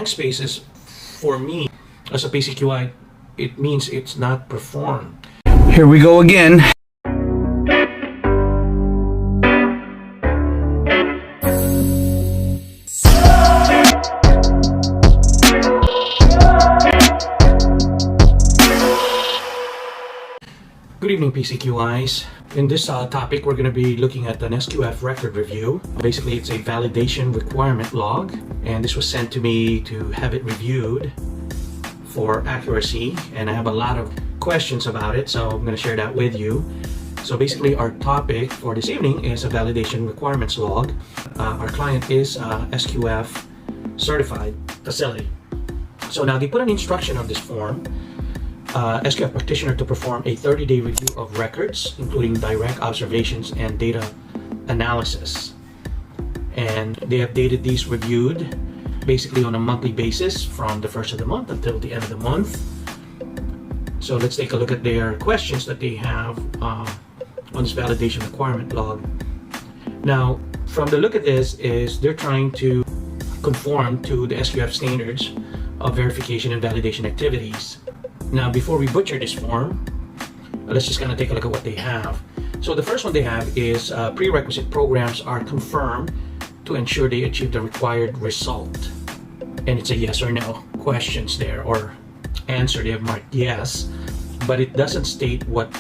blank spaces, for me, as a PCQI, it means it's not performed. Here we go again. Good evening, PCQIs. In this topic, we're going to be looking at an SQF record review. Basically, it's a validation requirement log, and this was sent to me to have it reviewed for accuracy, and I have a lot of questions about it, so I'm going to share that with you. So basically, our topic for this evening is a validation requirements log. Our client is SQF certified facility. So now they put an instruction on this form. SQF practitioner to perform a 30-day review of records, including direct observations and data analysis. And they have dated these reviewed basically on a monthly basis from the first of the month until the end of the month. So let's take a look at their questions that they have on this validation requirement log. Now, from the look at this is they're trying to conform to the SQF standards of verification and validation activities. Now, before we butcher this form, let's just kind of take a look at what they have. So the first one they have is prerequisite programs are confirmed to ensure they achieve the required result. And it's a yes or no questions there, or answer. They have marked yes, but it doesn't state what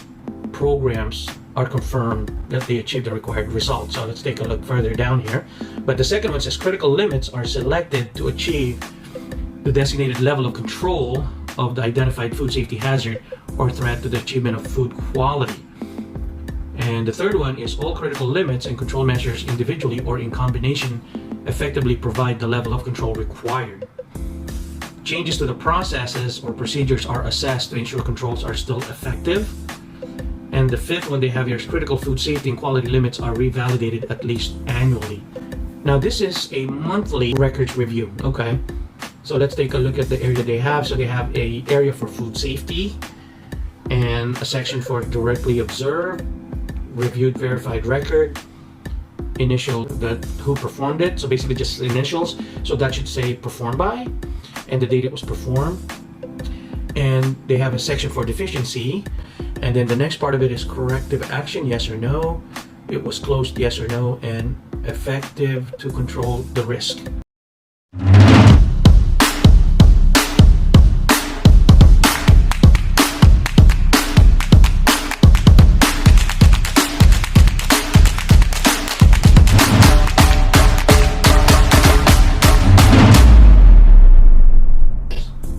programs are confirmed that they achieve the required result. So let's take a look further down here. But the second one says critical limits are selected to achieve the designated level of control of the identified food safety hazard or threat to the achievement of food quality. And the third one is all critical limits and control measures individually or in combination effectively provide the level of control required. Changes to the processes or procedures are assessed to ensure controls are still effective. And the fifth one they have here is critical food safety and quality limits are revalidated at least annually. Now this is a monthly records review, okay? So let's take a look at the area they have. So they have a area for food safety and a section for directly observed, reviewed, verified record, initial, who performed it. So basically just initials. So that should say performed by and the date it was performed. And they have a section for deficiency. And then the next part of it is corrective action, yes or no. It was closed, yes or no, and effective to control the risk.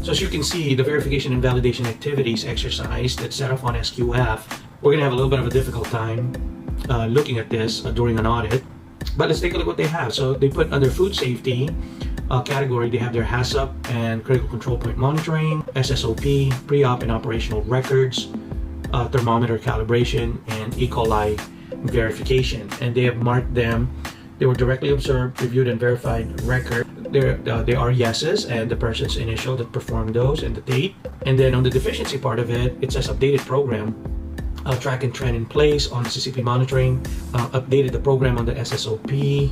So as you can see, the verification and validation activities exercise that's set up on SQF, we're going to have a little bit of a difficult time looking at this during an audit. But let's take a look what they have. So they put under food safety category, they have their HACCP and critical control point monitoring, SSOP, pre-op and operational records, thermometer calibration, and E. coli verification. And they have marked them. They were directly observed, reviewed, and verified record. They are yeses, and the person's initial that performed those and the date. And then on the deficiency part of it, it says updated program, track and trend in place on the CCP monitoring, updated the program on the SSOP,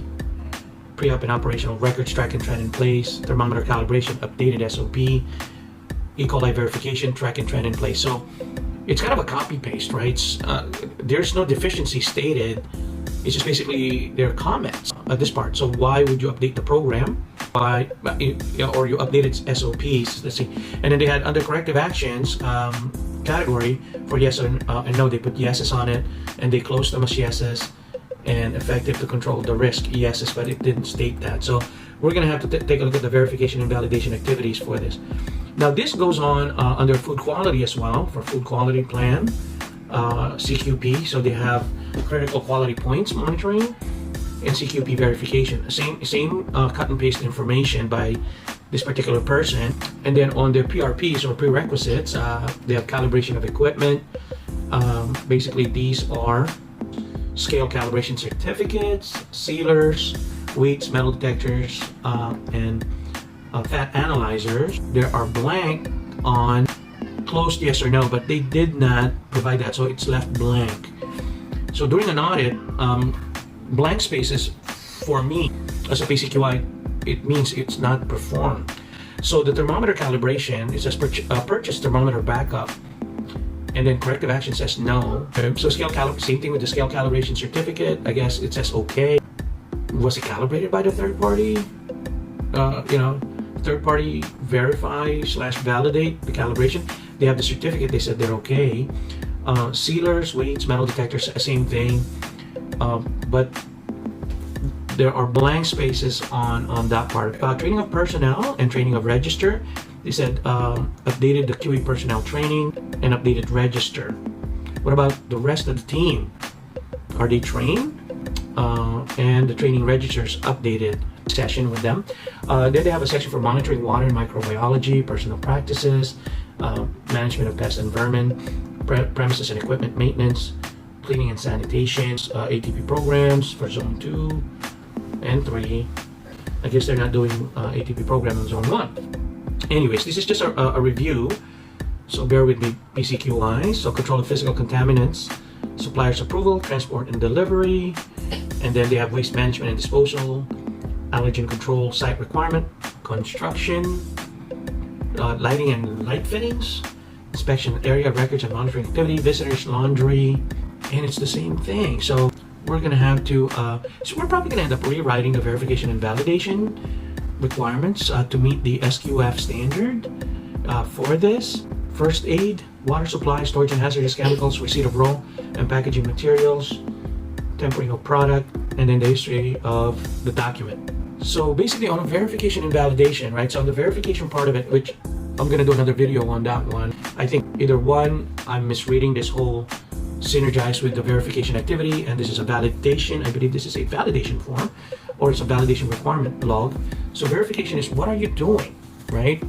pre-op and operational records, track and trend in place, thermometer calibration, updated SOP, E. coli verification, track and trend in place. So it's kind of a copy paste, right? There's no deficiency stated. It's just basically their comments at this part. So why would you update the program? Why, or you updated SOPs? Let's see. And then they had under corrective actions category for yes and no. They put yeses on it, and they closed them as yeses. And effective to control the risk, yeses, but it didn't state that. So we're gonna have to take a look at the verification and validation activities for this. Now this goes on under food quality as well for food quality plan. CQP, so they have critical quality points monitoring and CQP verification. Same cut and paste information by this particular person. And then on their PRPs or prerequisites, they have calibration of equipment. Basically, these are scale calibration certificates, sealers, weights, metal detectors, and fat analyzers. There are blank on closed yes or no, but they did not provide that, so it's left blank. So during an audit, blank spaces for me as a PCQI, it means it's not performed. So the thermometer calibration, it says purchase thermometer backup. And then corrective action says no. So same thing with the scale calibration certificate. I guess it says okay. Was it calibrated by the third party? Third party verify / validate the calibration. They have the certificate. They said they're okay. Sealers, weights, metal detectors, same thing. But there are blank spaces on that part. Training of personnel and training of register. They said updated the QA personnel training and updated register. What about the rest of the team? Are they trained? And the training registers updated session with them. Then they have a section for monitoring water and microbiology, personal practices, management of pests and vermin, premises and equipment maintenance, cleaning and sanitation, ATP programs for zone 2 and 3. I guess they're not doing ATP program in zone 1. Anyways, this is just a review, so bear with me. PCQI, so control of physical contaminants, suppliers approval, transport and delivery, and then they have waste management and disposal, allergen control, site requirement, construction, lighting and light fittings, inspection area records and monitoring activity, visitors, laundry, and it's the same thing. So we're gonna have to, so we're probably gonna end up rewriting the verification and validation requirements to meet the SQF standard for this. First aid, water supply, storage and hazardous chemicals, receipt of raw and packaging materials, tempering of product, and then the history of the document. So basically on a verification and validation, right? So on the verification part of it, which I'm gonna do another video on that one, I think either one, I'm misreading this whole synergize with the verification activity, and this is a validation. I believe this is a validation form, or it's a validation requirement log. So verification is what are you doing, right?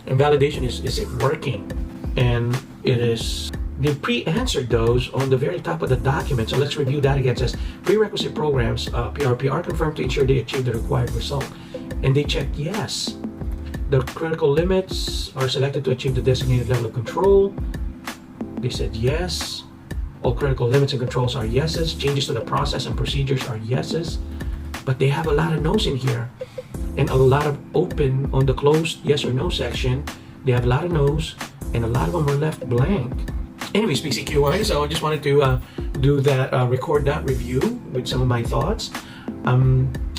And validation is it working? And it is, they pre-answered those on the very top of the document. So let's review that again. It says prerequisite programs, PRP are confirmed to ensure they achieve the required result. And they checked yes. The critical limits are selected to achieve the designated level of control. They said yes. All critical limits and controls are yeses. Changes to the process and procedures are yeses. But they have a lot of no's in here. And a lot of open on the closed yes or no section. They have a lot of no's and a lot of them were left blank. Anyways, PCQI, so I just wanted to do that, record that review with some of my thoughts.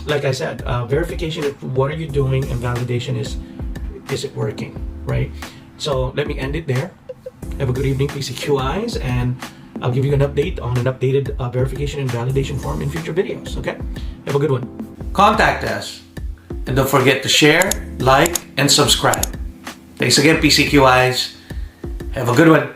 Like I said, verification of what are you doing, and validation is it working, right? So let me end it there. Have a good evening, PCQIs, and I'll give you an update on an updated verification and validation form in future videos, okay? Have a good one. Contact us, and don't forget to share, like, and subscribe. Thanks again, PCQIs. Have a good one.